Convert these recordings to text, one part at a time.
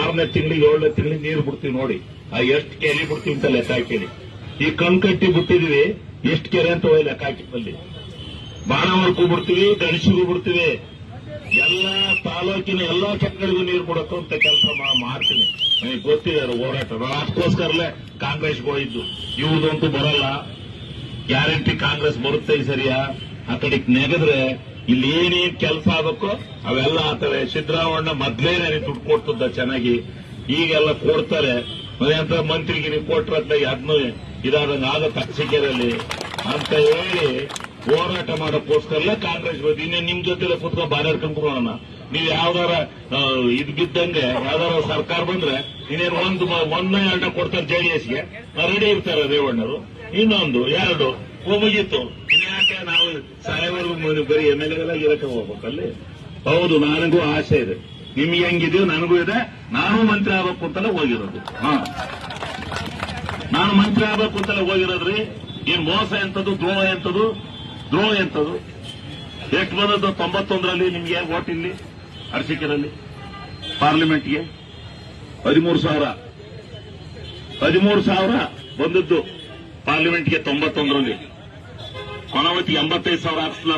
6ನೇ ತಿಂಗಳಿಗೆ 7ನೇ ತಿಂಗಳಿಗೆ ನೀರು ಬಿಡ್ತೀವಿ ನೋಡಿ. ಎಷ್ಟು ಕೆರೆ ಬಿಡ್ತೀವಿ ಅಂತ ಲೆಕ್ಕ ಹಾಕಿಡಿ. ಈ ಕಟ್ಟಿ ಬಿಟ್ಟಿದೀವಿ, ಎಷ್ಟು ಕೆರೆ ಅಂತ ಹೋಗಿ ಲೆಕ್ಕ ಹಾಕಿದಲ್ಲಿ. ಬಾಣವರ್ಗೂ ಬಿಡ್ತೀವಿ, ಗಣಸಿಗೂ ಬಿಡ್ತೀವಿ, ಎಲ್ಲ ತಾಲೂಕಿನ ಎಲ್ಲಾ ಕೆರೆಗಳಿಗೂ ನೀರು ಬಿಡಕ್ಕೂ ಅಂತ ಕೆಲಸ ಮಾಡ್ತೀನಿ. ನನಗೆ ಗೊತ್ತಿದೆ ಹೋರಾಟ. ಅದಕ್ಕೋಸ್ಕರಲೇ ಕಾಂಗ್ರೆಸ್ಗೆ ಹೋಗಿದ್ದು. ಇವ್ರದಂತೂ ಬರಲ್ಲ, ಗ್ಯಾರಂಟಿ ಕಾಂಗ್ರೆಸ್ ಬರುತ್ತೆ ಸರಿಯಾ. ಆ ಕಡೆಗೆ ನೆಗೆದ್ರೆ ಇಲ್ಲಿ ಏನೇನ್ ಕೆಲಸ ಆಗಬೇಕೋ ಅವೆಲ್ಲ ಆಗ್ತವೆ. ಸಿದ್ದರಾಮಣ್ಣ ಮೊದ್ಲೇ ನನಗೆ ದುಡ್ಡು ಕೊಡ್ತಿದ್ದ ಚೆನ್ನಾಗಿ, ಈಗೆಲ್ಲ ಕೊಡ್ತಾರೆ. ಅಂತ ಮಂತ್ರಿಗೆ ರಿಪೋರ್ಟ್ ಅದನ್ನು ಇದಾದಂಗೆ ಆಗತ್ತೆ ಅಕ್ಷಿಕೆರಲ್ಲಿ ಅಂತ ಹೇಳಿ ಹೋರಾಟ ಮಾಡೋಕ್ಕೋಸ್ಕರಲೇ ಕಾಂಗ್ರೆಸ್ ಬಂದು. ಇನ್ನೇ ನಿಮ್ ಜೊತೆ ಕುತ್ಕೊಂಡು ಬಾರಾಡ್ಕೊಂಡು ಕೊಡೋಣ. ನೀವು ಯಾವ್ದಾರ ಇದು ಬಿದ್ದಂಗೆ ಯಾವ್ದಾರ ಸರ್ಕಾರ ಬಂದ್ರೆ ಇನ್ನೇನು ಒಂದನೇ 2 ಕೊಡ್ತಾರೆ ಜೆಡಿಎಸ್ಗೆ, ರೆಡಿ ಇರ್ತಾರೆ ರೇವಣ್ಣರು. ಇನ್ನೊಂದು 2 ಮುಗೀತು. ಇನ್ಯಾಕೆ ನಾವು ಸಾಯವರೆಗೂ ಬರೀ MLA ಇರಕ್ಕೆ ಹೋಗ್ಬೇಕಲ್ಲಿ. ಹೌದು, ನನಗೂ ಆಸೆ ಇದೆ, ನಿಮ್ಗೆ ಹೆಂಗಿದೆಯೋ ನನಗೂ ಇದೆ. ನಾನು ಮಂತ್ರಿ ಆಗ್ಬೇಕು ಅಂತಲೇ ಹೋಗಿರೋದು. ನಾನು ಮಂತ್ರಿ ಆಗ್ಬೇಕು ಅಂತಲೇ ಹೋಗಿರೋದ್ರಿ. ಏನ್ ಮೋಸ ಎಂತದ್ದು, ದ್ರೋಹ ಎಂತದ್ದು, ದ್ರೋಹ ಎಂತದ್ದು. ಎಷ್ಟು ಬಂದದ್ದು 91ರಲ್ಲಿ ನಿಮ್ಗೆ ವೋಟ್ ಇಲ್ಲಿ ಅರಸೀಕೆರೆಯಲ್ಲಿ ಪಾರ್ಲಿಮೆಂಟ್ಗೆ 13,000 ಬಂದದ್ದು ಪಾರ್ಲಿಮೆಂಟ್ಗೆ 91ರಲ್ಲಿ. ಕೊನವತ್ತಿಗೆ 85,000 ಹಾಕ್ಸಲ್ಲ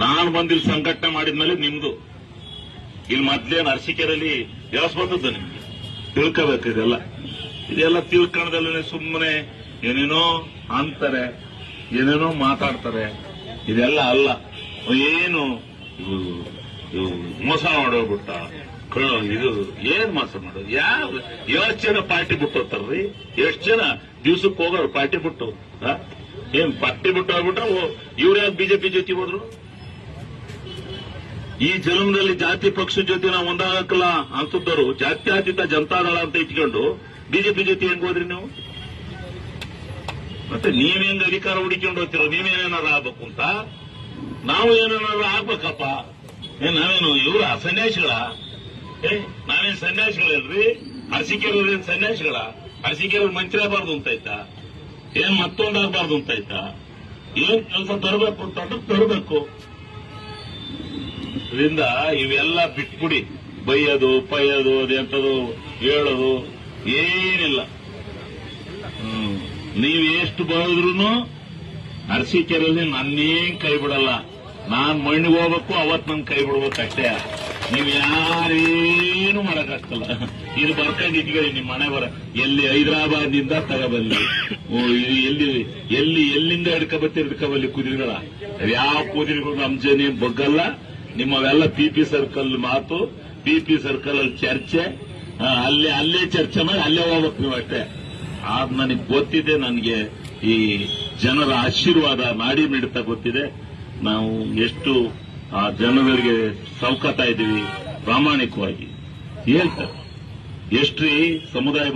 ನಾನು ಬಂದಿಲ್ಲಿ ಸಂಘಟನೆ ಮಾಡಿದ್ಮೇಲೆ ನಿಮ್ದು. ಇಲ್ಲಿ ಮೊದ್ಲೇನು ಅರಸೀಕೆರೆಯಲ್ಲಿ ವ್ಯವಸ್ಥೆ ಬಂದದ್ದು ನಿಮ್ಗೆ ತಿಳ್ಕೋಬೇಕು. ಇದೆಲ್ಲ ತಿಳ್ಕೊಳ್ಳೋದಲ್ಲೇ ಸುಮ್ಮನೆ ಏನೇನೋ ಅಂತಾರೆ, ಏನೇನೋ ಮಾತಾಡ್ತಾರೆ. ಇದೆಲ್ಲ ಅಲ್ಲ. ಏನು ಮೋಸ ಮಾಡೋಗ್ಬಿಟ್ಟ, ಇದು ಏನ್ ಮೋಸ ಮಾಡೋದು? ಎಷ್ಟು ಜನ ಪಾರ್ಟಿ ಬಿಟ್ಟು ಹೋಗ್ತಾರ್ರಿ? ಎಷ್ಟು ಜನ ದಿವ್ಸಕ್ಕೆ ಹೋಗೋರು ಪಾರ್ಟಿ ಬಿಟ್ಟು? ಏನ್ ಪಾರ್ಟಿ ಬಿಟ್ಟು ಹೋಗ್ಬಿಟ್ರೆ ಇವ್ರು ಯಾಕೆ ಬಿಜೆಪಿ ಜೊತೆ ಹೋದ್ರು? ಈ ಜನ್ಮದಲ್ಲಿ ಜಾತಿ ಪಕ್ಷದ ಜೊತೆ ನಾವು ಒಂದಾಗಕ್ಕಲ್ಲ ಅನ್ಸುತ್ತವರು ಜಾತ್ಯತೀತ ಜನತಾದಳ ಅಂತ ಇಟ್ಕೊಂಡು ಬಿಜೆಪಿ ಜೊತೆ ಹೆಂಗ್ ಹೋದ್ರಿ ನೀವು? ಮತ್ತೆ ನೀವೇಂಗ್ ಅಧಿಕಾರ ಹುಡುಕೊಂಡು ಹೋಗ್ತಿರೋ? ನೀವೇನೇನಾದ್ರು ಆಗ್ಬೇಕು ಅಂತ? ನಾವು ಏನೇನಾದ್ರು ಆಗ್ಬೇಕಪ್ಪ. ನಾವೇನು ಇವ್ರ ಸನ್ಯಾಸಿಗಳ? ನಾವೇನ್ ಸನ್ಯಾಸಿಗಳಲ್ರಿ? ಅರಸೀಕೆರೆಯವ್ರೇನ್ ಸನ್ಯಾಸಿಗಳ? ಅರಸೀಕೆರೆಯವ್ರು ಮಂತ್ರಿ ಆಗಬಾರ್ದು ಅಂತ ಆಯ್ತಾ? ಏನ್ ಮತ್ತೊಂದಾಗಬಾರ್ದು ಅಂತ ಆಯ್ತಾ? ಏನ್ ಕೆಲಸ ತರಬೇಕು ಅಂತ ತರಬೇಕು. ಇದರಿಂದ ಇವೆಲ್ಲ ಬಿಟ್ಬಿಡಿ. ಬೈಯೋದು ಪೈಯೋದು ಅದೆಂತದು ಹೇಳೋದು ಏನಿಲ್ಲ. ನೀವ್ ಎಷ್ಟು ಬರೋದ್ರೂ ಅರಸೀಕೆರೆಯಲ್ಲಿ ನನ್ನೇನ್ ಕೈ ಬಿಡಲ್ಲ. ನಾನ್ ಮಣ್ಣಿಗೆ ಹೋಗ್ಬೇಕು, ಅವತ್ ನನ್ ಕೈ ಬಿಡ್ಬೇಕು ಅಷ್ಟೇ. ನೀವ್ ಯಾರೇನು ಮಾಡಕ್ಕಾಗಲ್ಲ. ಇದು ಬರ್ಕೊಂಡು ಇಟ್ಕೊಳ್ಳಿ ನಿಮ್ ಮನೆ ಬರ. ಎಲ್ಲಿ ಹೈದರಾಬಾದ್ನಿಂದ ತಗೋಬಲ್ಲಿ, ಎಲ್ಲಿಂದ ಹಿಡ್ಕೊಬಲ್ಲಿ ಕುದುರೆಗಳ. ಯಾವ ಕುದುರೆಗಳು ನಮ್ ಜನ ಬಗ್ಗಲ್ಲ. ನಿಮ್ಮವೆಲ್ಲ PP ಸರ್ಕಲ್ ಮಾತು, PP ಸರ್ಕಲ್ ಅಲ್ಲಿ ಚರ್ಚೆ, ಅಲ್ಲೇ ಚರ್ಚೆ ಮಾಡಿ ಅಲ್ಲೇ ಹೋಗ್ಬೇಕು ನೀವು ಅಷ್ಟೇ. ಆದ್ ನನಗೆ ಗೊತ್ತಿದೆ. ನನಗೆ ಈ ಜನರ ಆಶೀರ್ವಾದ ನಾಡಿ ಮಿಡಿತ ಗೊತ್ತಿದೆ. ನಾವು ಎಷ್ಟು ಆ ಜನಗಳಿಗೆ ಸೌಕತಾ ಇದ್ದೀವಿ ಪ್ರಾಮಾಣಿಕವಾಗಿ ಹೇಳ್ತಾರೆ. ಎಷ್ಟ್ರಿ ಸಮುದಾಯ